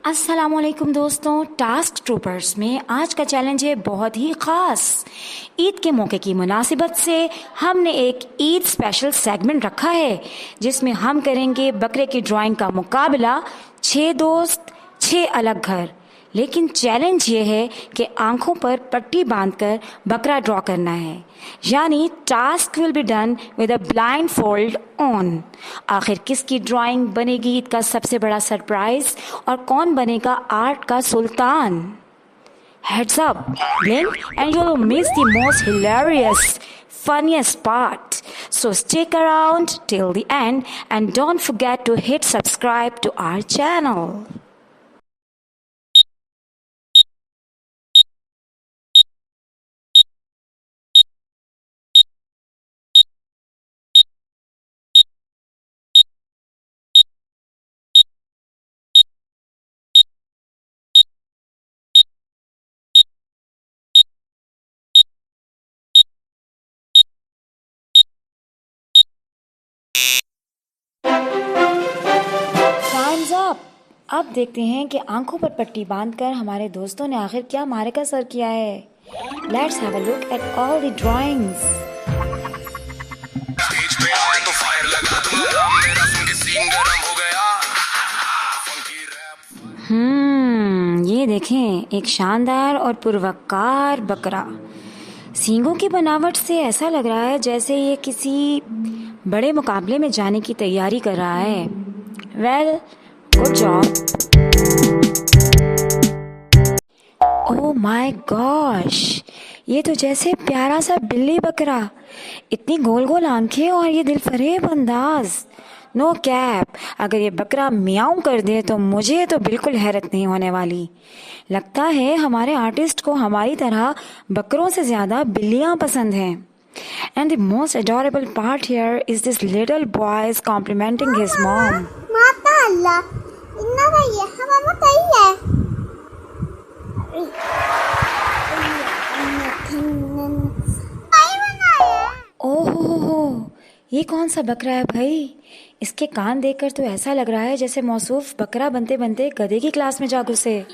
अस्सलाम वालेकुम दोस्तों, टास्क ट्रूपर्स में आज का चैलेंज है बहुत ही ख़ास। ईद के मौके की मुनासिबत से हमने एक ईद स्पेशल सेगमेंट रखा है जिसमें हम करेंगे बकरे की ड्राइंग का मुकाबला। 6 दोस्त 6 अलग घर, लेकिन चैलेंज ये है कि आंखों पर पट्टी बांधकर बकरा ड्रॉ करना है, यानी task will be done with a blind fold on. आखिर किसकी ड्राइंग बनेगी ईद का सबसे बड़ा सरप्राइज और कौन बनेगा आर्ट का सुल्तान? Heads up, blink and you'll miss the most hilarious, funniest part. So stick around till the end and don't forget to hit subscribe to our channel. Time's up. अब देखते हैं कि आंखों पर पट्टी बांधकर हमारे दोस्तों ने आखिर क्या मारे सर किया है। Let's have a look at all the drawings. ये देखें, एक शानदार और पुरवकार बकरा। सींगों की बनावट से ऐसा लग रहा है जैसे ये किसी बड़े मुकाबले में जाने की तैयारी कर रहा है। Well, good job. Oh my gosh, ये तो जैसे प्यारा सा बिल्ली बकरा, इतनी गोल गोल आंखें और ये दिलफरेब अंदाज। नो कैप, अगर ये बकरा मियाऊं कर दे तो मुझे तो बिल्कुल हैरत नहीं होने वाली। लगता है हमारे आर्टिस्ट को हमारी तरह बकरों से ज़्यादा बिल्लियां पसंद हैं। And the most adorable part here is this little boy is complimenting his mom. माशाअल्लाह, इतना सही है, हमारा सही है। ओह, ये कौन सा बकरा है भाई? इसके कान देखकर तो ऐसा लग रहा है जैसे मौसूफ बकरा बनते बनते गधे की क्लास में जा घुसे।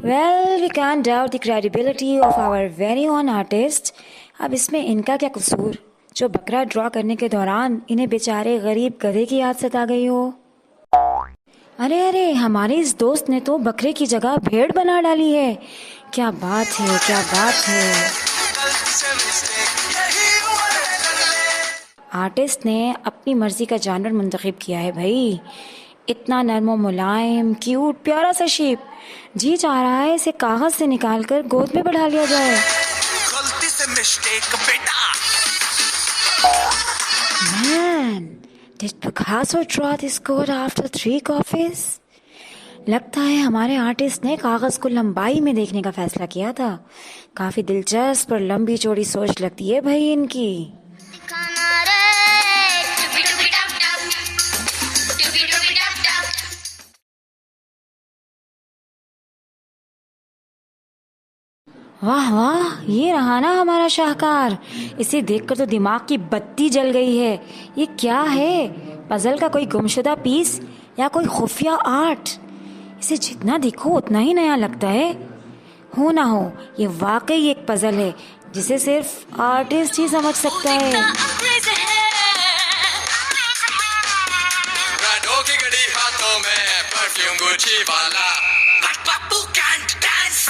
Well, we can't doubt the credibility of our very own artist. अब इसमें इनका क्या कसूर जो बकरा ड्रॉ करने के दौरान इन्हें बेचारे गरीब गधे की याद सता गई हो। अरे अरे, हमारे इस दोस्त ने तो बकरे की जगह भेड़ बना डाली है। क्या बात है, क्या बात है। आर्टिस्ट ने अपनी मर्जी का जानवर मुंतखब किया है भाई। इतना नर्म मुलायम क्यूट प्यारा सा शेप, जी चाह रहा है इसे कागज से निकालकर गोद में बढ़ा लिया जाए। गलती से मिस्टेक बेटा। Man, did Picasso draw this code after 3 coffees? लगता है हमारे आर्टिस्ट ने कागज को लंबाई में देखने का फैसला किया था। काफी दिलचस्प और लंबी चौड़ी सोच लगती है भाई इनकी। वाह वाह, ये रहा ना हमारा शाहकार। इसे देखकर तो दिमाग की बत्ती जल गई है। ये क्या है? पजल का कोई गुमशुदा पीस या कोई खुफिया आर्ट? इसे जितना देखो उतना ही नया लगता है। हो ना हो, ये वाकई एक पजल है जिसे सिर्फ आर्टिस्ट ही समझ सकता है। राडो की घड़ी हाथों में, परफ्यूम गुची वाला, but Papu can't dance.